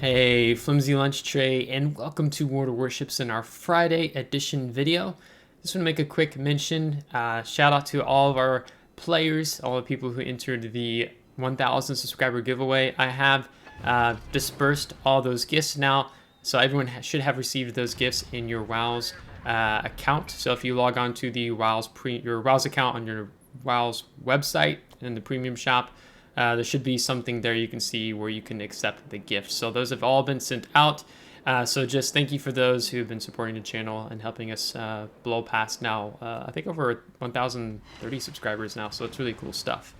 Hey, FlimsyLunchTray, and welcome to World of Warships in our Friday edition video. Just want to make a quick mention, shout out to all of our players, all the people who entered the 1,000 subscriber giveaway. I have dispersed all those gifts now, so everyone should have received those gifts in your WoW's account. So if you log on to the your WoW's account on your WoW's website in the premium shop, there should be something there you can see where you can accept the gifts. So those have all been sent out. So just thank you for those who have been supporting the channel and helping us blow past now, I think over 1,030 subscribers now. So it's really cool stuff.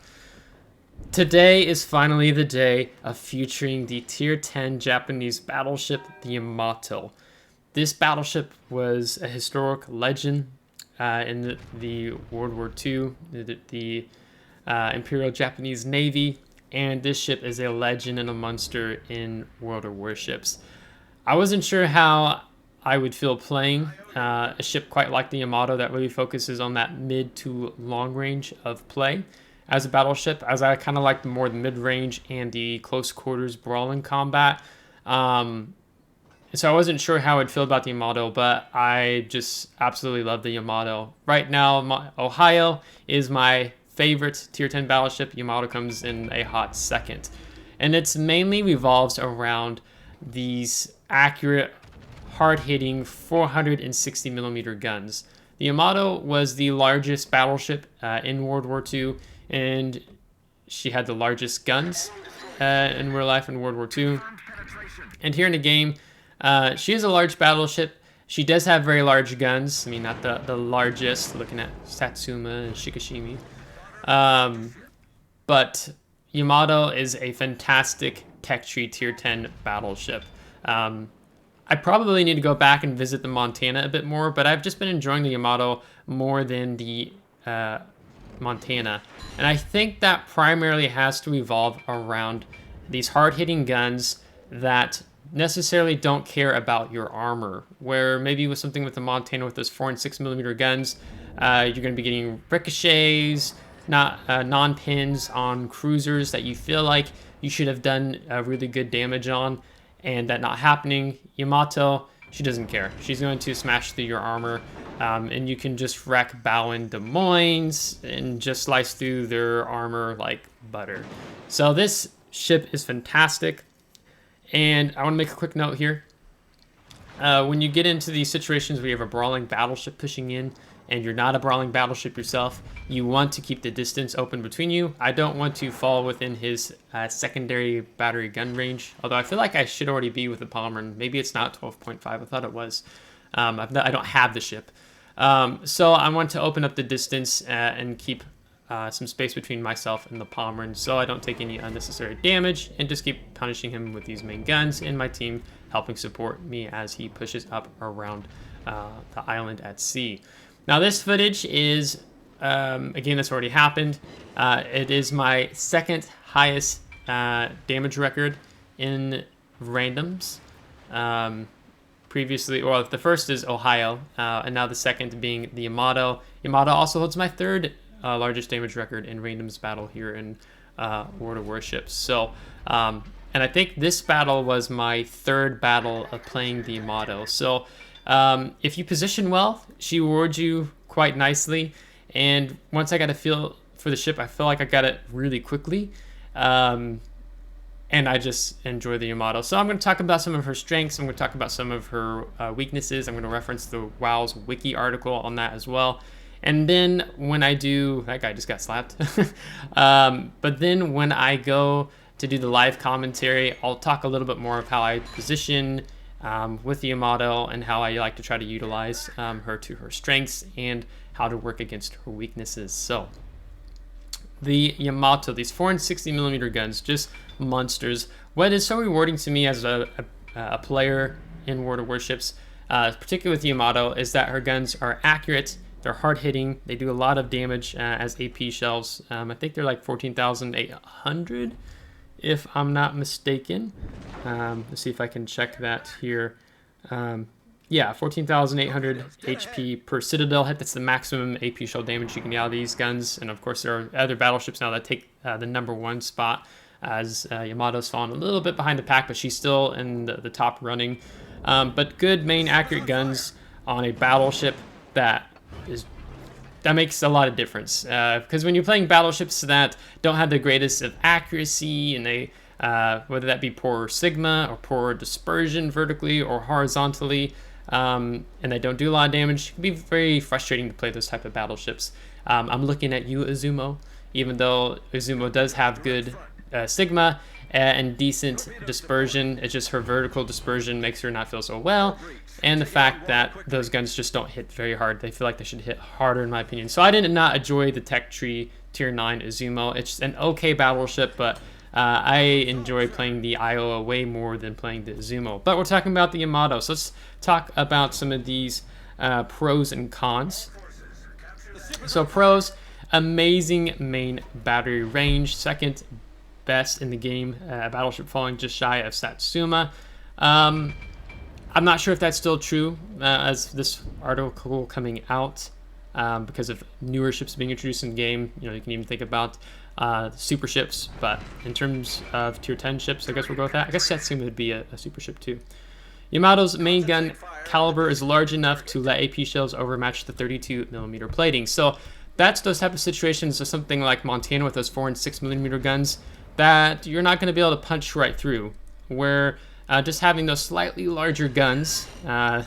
Today is finally the day of featuring the tier 10 Japanese battleship, the Yamato. This battleship was a historic legend in the World War II, the Imperial Japanese Navy, and this ship is a legend and a monster in World of Warships. I wasn't sure how I would feel playing a ship quite like the Yamato that really focuses on that mid to long range of play as a battleship, as I kind of like more the mid-range and the close quarters brawling combat. So I wasn't sure how I'd feel about the Yamato, but I just absolutely love the Yamato. Right now, Ohio is my favorite tier 10 battleship. Yamato comes in a hot second, and it's mainly revolves around these accurate, hard-hitting 460 millimeter guns. The Yamato was the largest battleship in World War II, and she had the largest guns in real life in World War II. And here in the game, she is a large battleship. She does have very large guns. I mean, not the largest, looking at Satsuma and Shikishimi. But Yamato is a fantastic tech tree tier 10 battleship. I probably need to go back and visit the Montana a bit more, but I've just been enjoying the Yamato more than the Montana. And I think that primarily has to evolve around these hard-hitting guns that necessarily don't care about your armor, where maybe with something with the Montana with those 4 and 6 millimeter guns, you're going to be getting ricochets, non-pins on cruisers that you feel like you should have done really good damage on, and that not happening. Yamato, she doesn't care. She's going to smash through your armor, and you can just wreck Bowen Des Moines and just slice through their armor like butter. So this ship is fantastic, and I want to make a quick note here. When you get into these situations where you have a brawling battleship pushing in, and you're not a brawling battleship yourself, you want to keep the distance open between you. I don't want to fall within his secondary battery gun range, although I feel like I should already be with the Palmer. Maybe it's not 12.5. I thought it was. I don't have the ship. So I want to open up the distance and keep some space between myself and the Palmer, so I don't take any unnecessary damage, and just keep punishing him with these main guns, and my team helping support me as he pushes up around the island at sea. Now this footage is a game that's already happened. It is my second highest damage record in randoms. Previously, well, the first is Ohio, and now the second being the Yamato. Yamato also holds my third largest damage record in randoms battle here in World of Warships. So, and I think this battle was my third battle of playing the Yamato. So, if you position well, she rewards you quite nicely. And once I got a feel for the ship, I feel like I got it really quickly. And I just enjoy the Yamato. So I'm going to talk about some of her strengths. I'm going to talk about some of her weaknesses. I'm going to reference the WoW's wiki article on that as well. And then when I do, that guy just got slapped. But then when I go to do the live commentary, I'll talk a little bit more of how I position with the Yamato and how I like to try to utilize her to her strengths and how to work against her weaknesses. So the Yamato, these 4 and 60 millimeter guns, just monsters. What is so rewarding to me as a player in World of Warships, particularly with the Yamato, is that her guns are accurate. They're hard hitting. They do a lot of damage as AP shells. I think they're like 14,800, if I'm not mistaken. Let's see if I can check that here. Yeah, 14,800 HP per Citadel hit. That's the maximum AP shell damage you can get out of these guns. And of course, there are other battleships now that take the #1 spot. as Yamato's fallen a little bit behind the pack, but she's still in the top running. But good main accurate guns on a battleship that makes a lot of difference, because when you're playing battleships that don't have the greatest of accuracy, and they whether that be poor sigma or poor dispersion vertically or horizontally, and they don't do a lot of damage, it can be very frustrating to play those type of battleships. I'm looking at you, Izumo. Even though Izumo does have good sigma and decent dispersion, it's just her vertical dispersion makes her not feel so well, and the fact that those guns just don't hit very hard. They feel like they should hit harder, in my opinion. So I did not enjoy the Tech Tree Tier 9 Izumo. It's an okay battleship, but I enjoy playing the Iowa way more than playing the Izumo. But we're talking about the Yamato, so let's talk about some of these pros and cons. So pros: amazing main battery range, second best in the game, battleship falling just shy of Satsuma. I'm not sure if that's still true as this article coming out, because of newer ships being introduced in the game. You know, you can even think about super ships, but in terms of tier 10 ships, I guess we'll go with that. I guess Satsuma would be a super ship too. Yamato's main gun caliber is large enough to let AP shells overmatch the 32mm plating. So that's those type of situations of something like Montana with those 4 and 6mm guns that you're not going to be able to punch right through, where just having those slightly larger guns on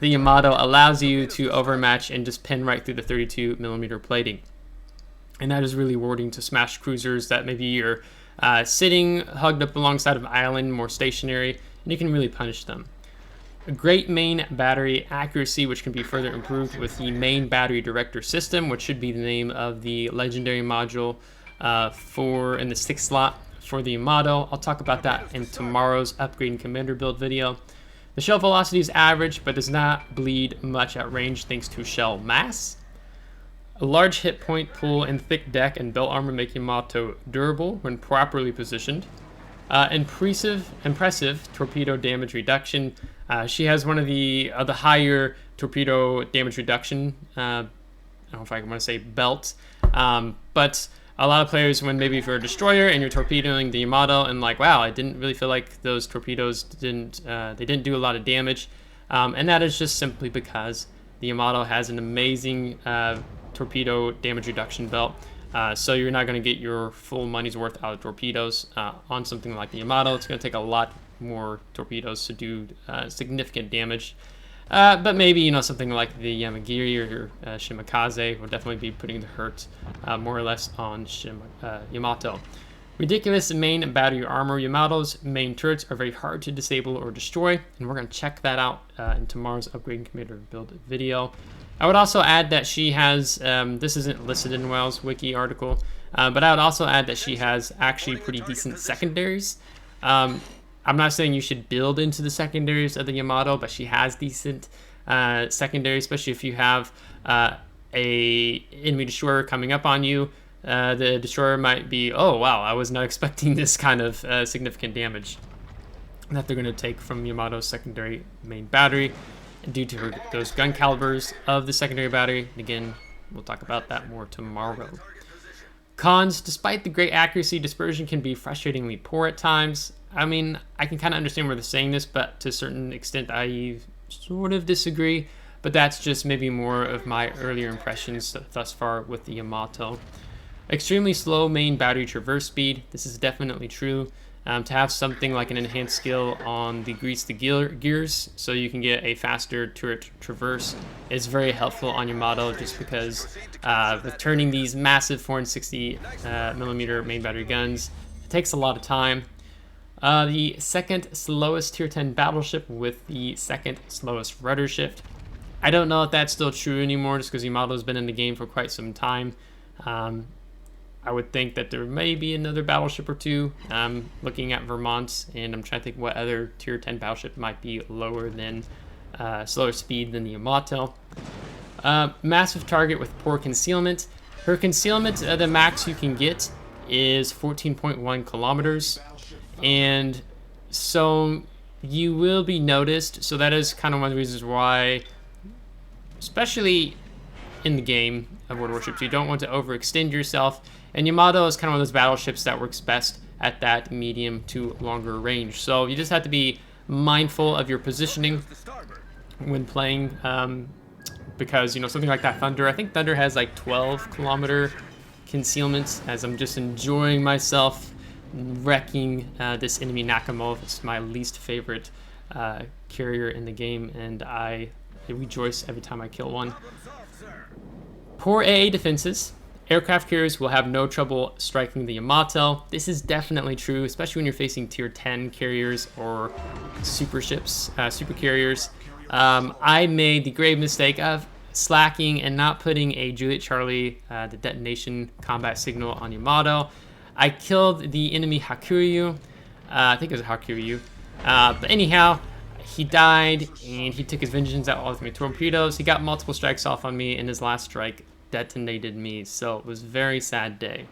the Yamato allows you to overmatch and just pin right through the 32mm plating. And that is really rewarding to smash cruisers that maybe you're sitting hugged up alongside of an island, more stationary, and you can really punish them. A great main battery accuracy, which can be further improved with the main battery director system, which should be the name of the legendary module in the 6th slot for the Yamato. I'll talk about that in tomorrow's upgrade and commander build video. The shell velocity is average, but does not bleed much at range thanks to shell mass. A large hit point pool and thick deck and belt armor make Yamato durable when properly positioned. Impressive torpedo damage reduction. She has one of the higher torpedo damage reduction. I don't know if I want to say belt, but a lot of players, when maybe if you're a destroyer and you're torpedoing the Yamato and like, wow, I didn't really feel like those torpedoes didn't do a lot of damage, and that is just simply because the Yamato has an amazing torpedo damage reduction belt. So you're not going to get your full money's worth out of torpedoes on something like the Yamato. It's going to take a lot more torpedoes to do significant damage. But maybe, you know, something like the Yamagiri or Shimakaze will definitely be putting the hurt more or less on Yamato. Ridiculous main battery armor. Yamato's main turrets are very hard to disable or destroy, and we're going to check that out in tomorrow's upgrade and commander build video. I would also add that she has, this isn't listed in Wales Wiki article, but I would also add that she has actually pretty decent secondaries. I'm not saying you should build into the secondaries of the Yamato, but she has decent secondaries, especially if you have a enemy destroyer coming up on you. The destroyer might be, oh wow, I was not expecting this kind of significant damage that they're going to take from Yamato's secondary main battery due to those gun calibers of the secondary battery. And again, we'll talk about that more tomorrow. Cons: despite the great accuracy, dispersion can be frustratingly poor at times. I mean, I can kind of understand where they're saying this, but to a certain extent I sort of disagree, but that's just maybe more of my earlier impressions thus far with the Yamato. Extremely slow main battery traverse speed. This is definitely true. To have something like an enhanced skill on the grease the gears so you can get a faster turret traverse is very helpful on Yamato, just because with turning these massive 460mm main battery guns, it takes a lot of time. The second slowest tier 10 battleship with the second slowest rudder shift. I don't know if that's still true anymore, just because Yamato's been in the game for quite some time. I would think that there may be another battleship or two. Looking at Vermont, and I'm trying to think what other tier 10 battleship might be lower than slower speed than the Yamato. Massive target with poor concealment. Her concealment, the max you can get is 14.1 kilometers, and so you will be noticed. So that is kind of one of the reasons why, especially in the game of World Warships. You don't want to overextend yourself, and Yamato is kind of one of those battleships that works best at that medium to longer range. So you just have to be mindful of your positioning when playing, because, you know, something like that Thunder, I think Thunder has like 12-kilometer concealment, as I'm just enjoying myself wrecking this enemy Nakamov. It's my least favorite carrier in the game, and I rejoice every time I kill one. Poor AA defenses. Aircraft carriers will have no trouble striking the Yamato. This is definitely true, especially when you're facing tier 10 carriers or super ships, super carriers. I made the grave mistake of slacking and not putting a Juliet Charlie, the detonation combat signal on Yamato. I killed the enemy Hakuryu. I think it was Hakuryu. But anyhow, he died, and he took his vengeance out with my torpedoes. He got multiple strikes off on me, and his last strike detonated me, so it was a very sad day.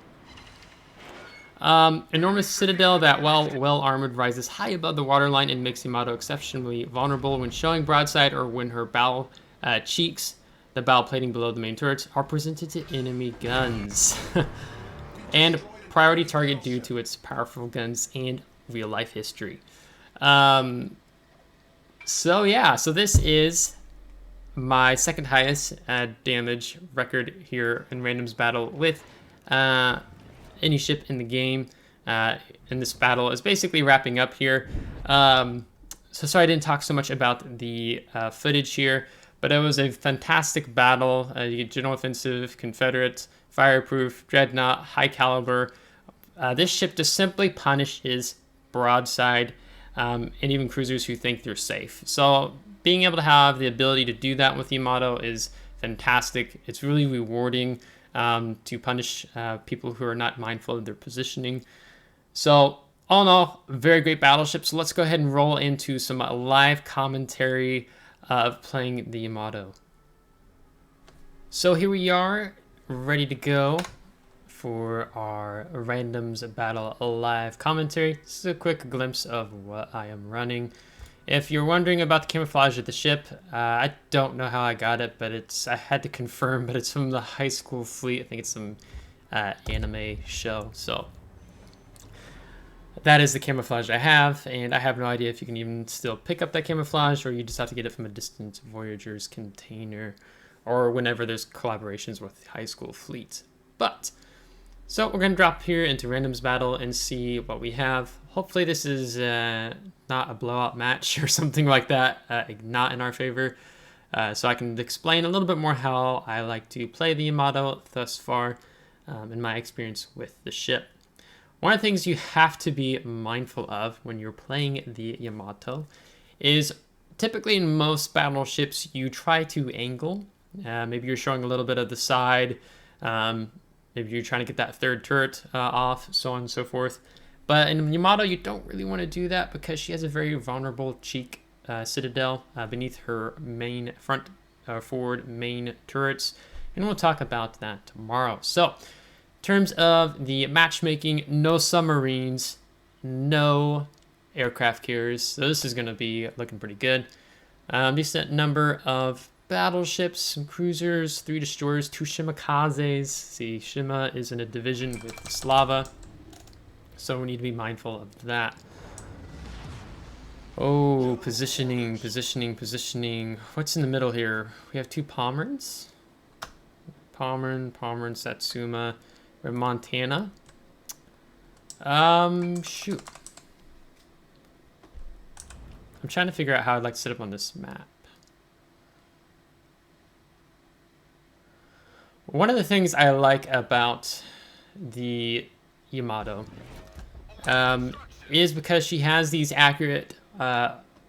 Enormous citadel that, while well armored, rises high above the waterline and makes Yamato exceptionally vulnerable when showing broadside or when her bow cheeks, the bow plating below the main turrets, are presented to enemy guns. And priority target due to its powerful guns and real life history. So yeah, so this is my second highest damage record here in randoms battle with any ship in the game. And this battle is basically wrapping up here. So sorry I didn't talk so much about the footage here, but it was a fantastic battle. You get General Offensive, Confederate, Fireproof, Dreadnought, High Caliber. This ship just simply punishes broadside and even cruisers who think they're safe. So being able to have the ability to do that with Yamato is fantastic. It's really rewarding to punish people who are not mindful of their positioning. So all in all, very great battleship. So let's go ahead and roll into some live commentary of playing the Yamato. So here we are, ready to go for our randoms battle live commentary. This is a quick glimpse of what I am running. If you're wondering about the camouflage of the ship, I don't know how I got it, but I had to confirm, but it's from the high school fleet. I think it's some anime show. So that is the camouflage I have, and I have no idea if you can even still pick up that camouflage, or you just have to get it from a distant Voyager's container, or whenever there's collaborations with high school fleet. So we're going to drop here into randoms battle and see what we have. Hopefully this is not a blowout match or something like that, not in our favor. So I can explain a little bit more how I like to play the Yamato thus far in my experience with the ship. One of the things you have to be mindful of when you're playing the Yamato is typically in most battleships you try to angle. Maybe you're showing a little bit of the side. Maybe you're trying to get that third turret off, so on and so forth. But in Yamato, you don't really want to do that because she has a very vulnerable cheek citadel beneath her main forward main turrets. And we'll talk about that tomorrow. So, in terms of the matchmaking, no submarines, no aircraft carriers. So this is going to be looking pretty good. Decent number of battleships, some cruisers, 3 destroyers, 2 Shimikazes. See, Shima is in a division with Slava, so we need to be mindful of that. Oh, positioning. What's in the middle here? We have 2 Pomerans. Pomeran, Satsuma, or Montana. Shoot. I'm trying to figure out how I'd like to set up on this map. One of the things I like about the Yamato is because she has these accurate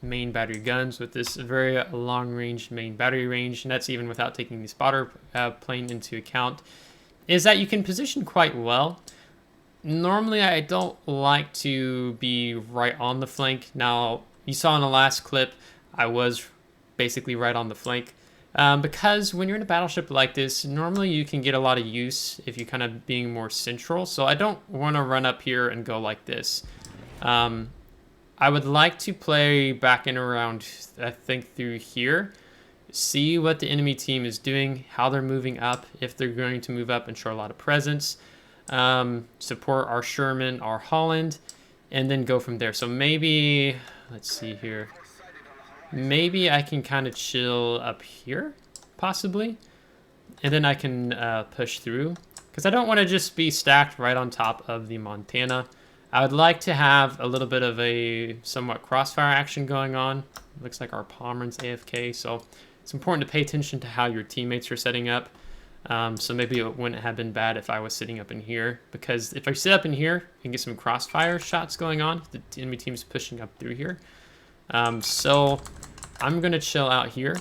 main battery guns with this very long-range main battery range, and that's even without taking the spotter plane into account, is that you can position quite well. Normally, I don't like to be right on the flank. Now, you saw in the last clip, I was basically right on the flank. Because when you're in a battleship like this, normally you can get a lot of use if you're kind of being more central. So I don't want to run up here and go like this. I would like to play back in around, I think, through here. see what the enemy team is doing, how they're moving up, if they're going to move up and show a lot of presence, support our Sherman, our Holland, and then go from there. So maybe, let's see here, maybe I can kind of chill up here, possibly, and then I can push through, because I don't want to just be stacked right on top of the Montana. I would like to have a little bit of a somewhat crossfire action going on. Looks like our Pomeran's AFK, so it's important to pay attention to how your teammates are setting up. So maybe it wouldn't have been bad if I was sitting up in here, because if I sit up in here, you can get some crossfire shots going on. The enemy team's pushing up through here. So I'm going to chill out here.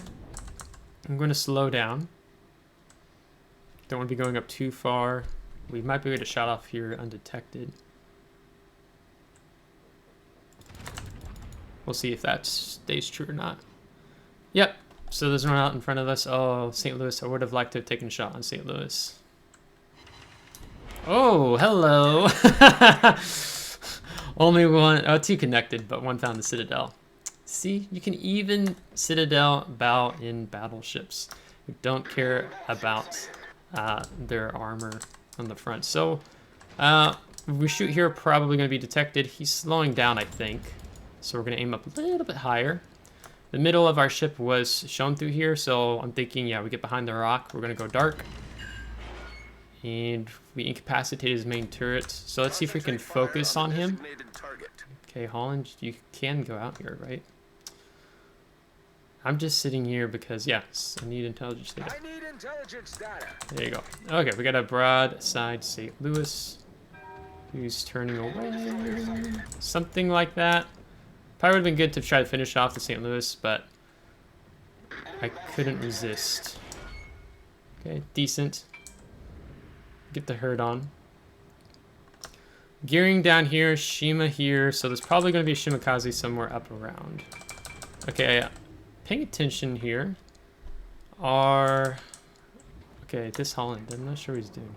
I'm going to slow down. Don't want to be going up too far. We might be able to shot off here undetected. We'll see if that stays true or not. Yep. So there's one out in front of us. Oh, St. Louis. I would have liked to have taken a shot on St. Louis. Oh, hello. Only one. Oh, two connected, but one found the Citadel. See, you can even Citadel bow in battleships. We don't care about their armor on the front. So if we shoot here, probably going to be detected. He's slowing down, I think. So we're going to aim up a little bit higher. The middle of our ship was shown through here, so I'm thinking, yeah, we get behind the rock. We're going to go dark. And we incapacitate his main turret. So let's see if we can focus on him. Okay, Holland, you can go out here, right? I'm just sitting here because, yes, I need intelligence data. There you go. Okay, we got a broadside St. Louis. Who's turning away? Something like that. Probably would have been good to try to finish off the St. Louis, but I couldn't resist. Okay, decent. Get the herd on. Gearing down here, Shima here, so there's probably going to be a Shimakaze somewhere up around. Okay, paying attention here. Okay, this Holland, I'm not sure what he's doing.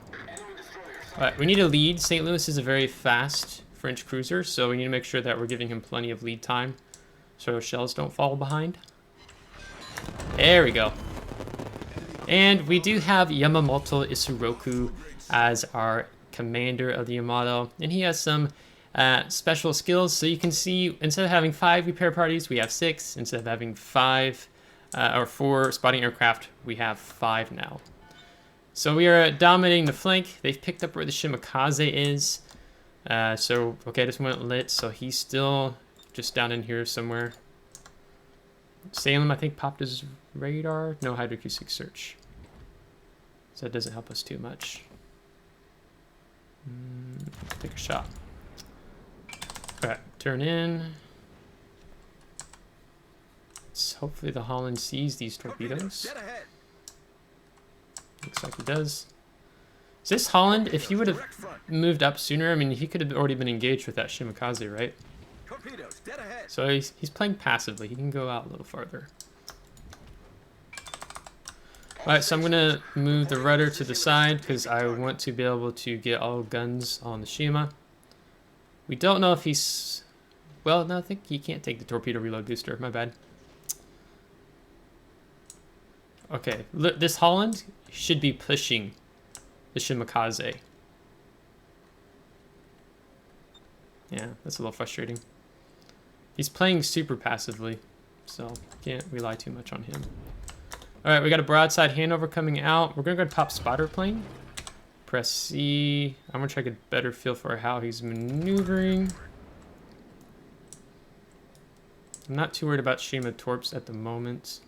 Alright, we need a lead. St. Louis is a very fast French cruiser, so we need to make sure that we're giving him plenty of lead time so shells don't fall behind. There we go. And we do have Yamamoto Isuroku as our commander of the Yamato, and he has some special skills. So you can see, instead of having 5 repair parties, we have 6. Instead of having 5 or 4 spotting aircraft, we have 5 now. So we are dominating the flank. They've picked up where the Shimakaze is. Okay, this went lit, so he's still just down in here somewhere. Salem, I think, popped his radar. No hydroacoustic search. So that doesn't help us too much. Let's take a shot. Alright, turn in. Hopefully the Holland sees these torpedoes. Looks like he does. Is this Holland, if he would have moved up sooner, I mean, he could have already been engaged with that Shimakaze, right? So he's playing passively. He can go out a little farther. Alright, so I'm going to move the rudder to the side because I want to be able to get all guns on the Shima. We don't know if he's... Well, no, I think he can't take the torpedo reload booster. My bad. Okay, look, this Holland should be pushing the Shimakaze. Yeah, that's a little frustrating. He's playing super passively, so can't rely too much on him. Alright, we got a broadside handover coming out. We're going to go top spotter plane. Press C. I'm going to try to get a better feel for how he's maneuvering. I'm not too worried about Shima torps at the moment.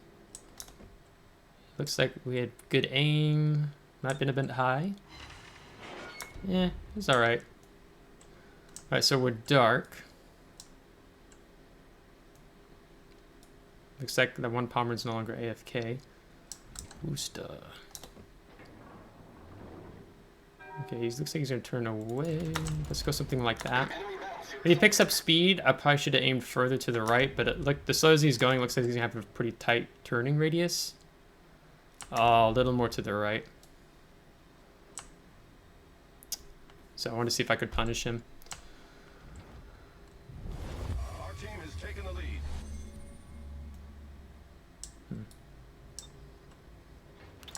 Looks like we had good aim. Might have been a bit high. Yeah, it's alright. Alright, so we're dark. Looks like the one Pomeran's no longer AFK. Boosta. Okay, he looks like he's gonna turn away. Let's go something like that. When he picks up speed, I probably should have aimed further to the right, but look, the slow as he's going, looks like he's gonna have a pretty tight turning radius. Oh, a little more to the right. So I want to see if I could punish him. Our team has taken the lead.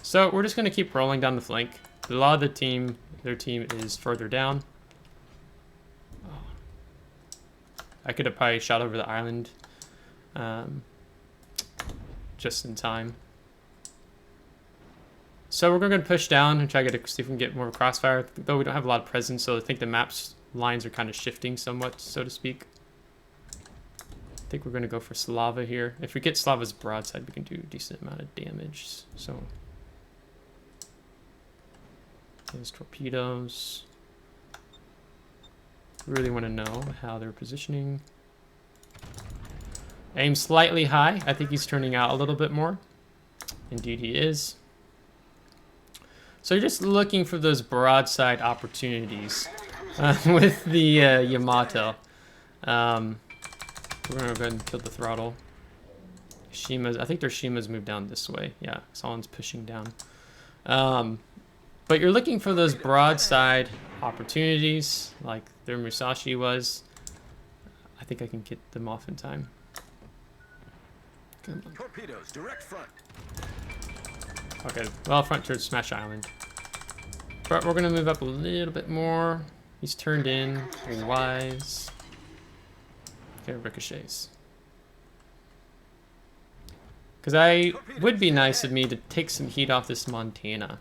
So we're just going to keep rolling down the flank. A lot of their team is further down. Oh. I could have probably shot over the island just in time. So we're going to push down and try to see if we can get more crossfire, though we don't have a lot of presence, so I think the map's lines are kind of shifting somewhat, so to speak. I think we're going to go for Slava here. If we get Slava's broadside, we can do a decent amount of damage. So there's torpedoes. Really want to know how they're positioning. Aim slightly high. I think he's turning out a little bit more. Indeed he is. So you're just looking for those broadside opportunities with the Yamato. We're going to go ahead and kill the throttle. Shima's, I think their Shima's moved down this way. Yeah, someone's pushing down. But you're looking for those broadside opportunities, like their Musashi was. I think I can get them off in time. Come on. Torpedoes, direct front. Okay, well, front towards Smash Island. But we're gonna move up a little bit more. He's turned in, wise. Okay, ricochets. Because I would be nice of me to take some heat off this Montana.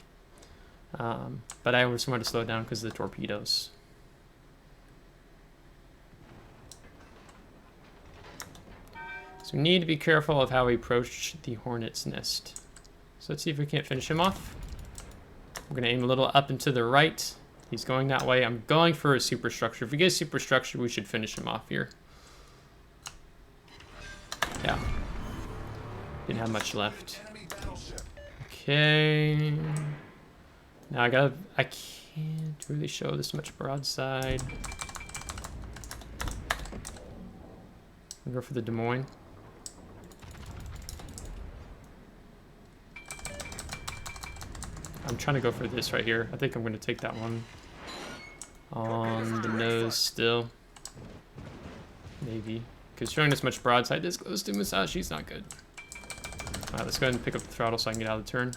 But I just wanted to slow down because of the torpedoes. So we need to be careful of how we approach the Hornet's nest. So let's see if we can't finish him off. We're going to aim a little up and to the right. He's going that way. I'm going for a superstructure. If we get a superstructure, we should finish him off here. Yeah. Didn't have much left. Okay. Now I can't really show this much broadside. I'll go for the Des Moines. I'm trying to go for this right here. I think I'm going to take that one on the nose still. Maybe. Because showing this much broadside this close to Musashi's not good. Alright, let's go ahead and pick up the throttle so I can get out of the turn.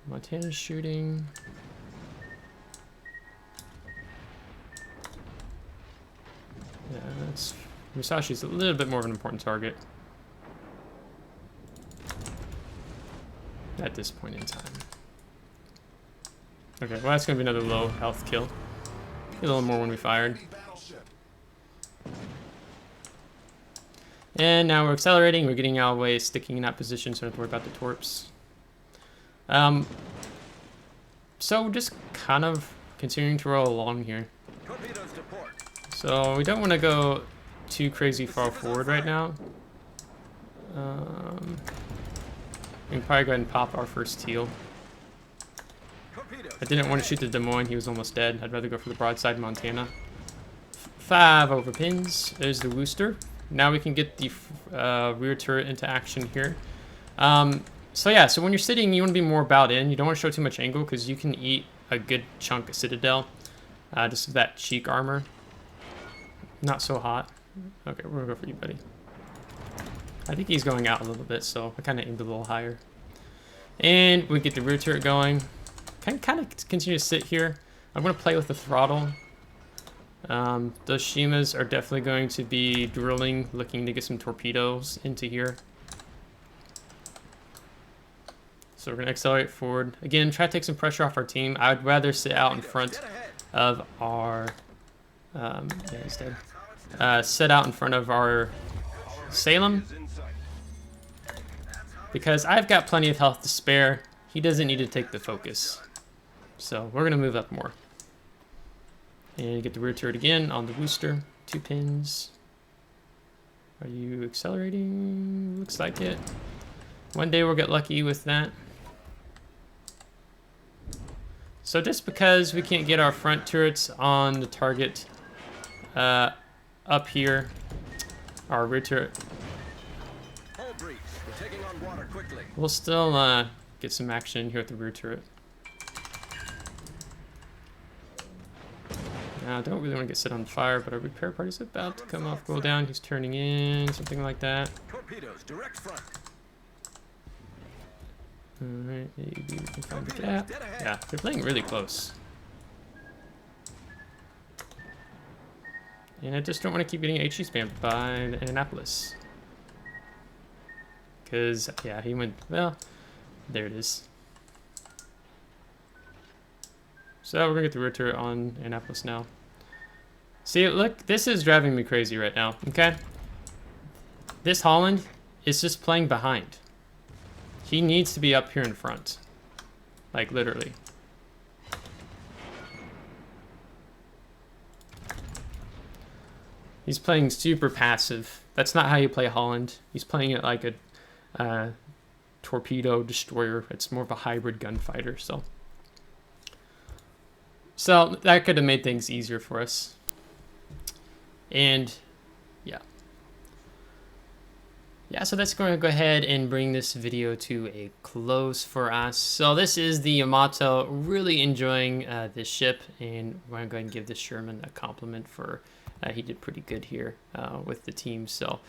Montana's shooting. Yeah, Musashi's a little bit more of an important target at this point in time. Okay, well that's going to be another low health kill. Get a little more when we fired. And now we're accelerating, we're getting out of the way, sticking in that position, so I don't have to worry about the torps. So just kind of continuing to roll along here. So we don't want to go too crazy far forward right now. We can probably go ahead and pop our first teal. I didn't want to shoot the Des Moines, he was almost dead. I'd rather go for the broadside Montana. 5 over pins. There's the Wooster. Now we can get the rear turret into action here. So yeah, so when you're sitting, you want to be more bowed in. You don't want to show too much angle because you can eat a good chunk of Citadel. Just with that cheek armor. Not so hot. Okay, we're going to go for you, buddy. I think he's going out a little bit, so I kind of aimed a little higher. And we get the rear turret going. Kind of continue to sit here. I'm going to play with the throttle. Those Shimas are definitely going to be drilling, looking to get some torpedoes into here. So we're going to accelerate forward. Again, try to take some pressure off our team. I would rather sit out in front of our... yeah, he's dead. Sit out in front of our Salem. Because I've got plenty of health to spare. He doesn't need to take the focus. So we're going to move up more. And get the rear turret again on the Wooster. 2 pins. Are you accelerating? Looks like it. One day we'll get lucky with that. So just because we can't get our front turrets on the target up here, our rear turret, we'll still get some action in here with the rear turret. Now, I don't really want to get set on fire, but our repair party's about to come off, go down. He's turning in, something like that. Torpedoes, direct front. Alright, maybe we can find the gap. Yeah, they're playing really close. And I just don't want to keep getting HE spammed by Annapolis. Because, yeah, he went, well, there it is. So we're going to get the rear turret on Annapolis now. See, look, this is driving me crazy right now, okay? This Holland is just playing behind. He needs to be up here in front. Like, literally. He's playing super passive. That's not how you play Holland. He's playing it like a torpedo destroyer. It's more of a hybrid gunfighter, so that could have made things easier for us. And yeah, so that's going to go ahead and bring this video to a close for us. So this is the Yamato. Really enjoying this ship, and we're going to go ahead and give this Sherman a compliment for he did pretty good here with the team. So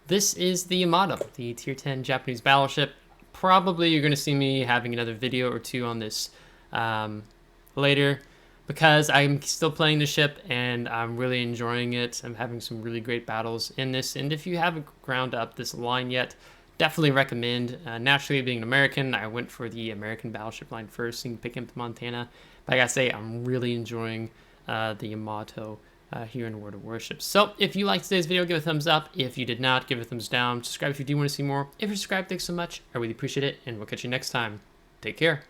this is the Yamato, the tier 10 Japanese battleship. Probably you're going to see me having another video or two on this later, because I'm still playing the ship and I'm really enjoying it. I'm having some really great battles in this, and if you haven't ground up this line yet, definitely recommend. Naturally, being an American, I went for the American battleship line first and picking up the Montana. But I gotta say, I'm really enjoying the Yamato here in World of Warships. So if you liked today's video, give it a thumbs up. If you did not, give it a thumbs down. Subscribe if you do want to see more. If you're subscribed, thanks so much. I really appreciate it, and we'll catch you next time. Take care.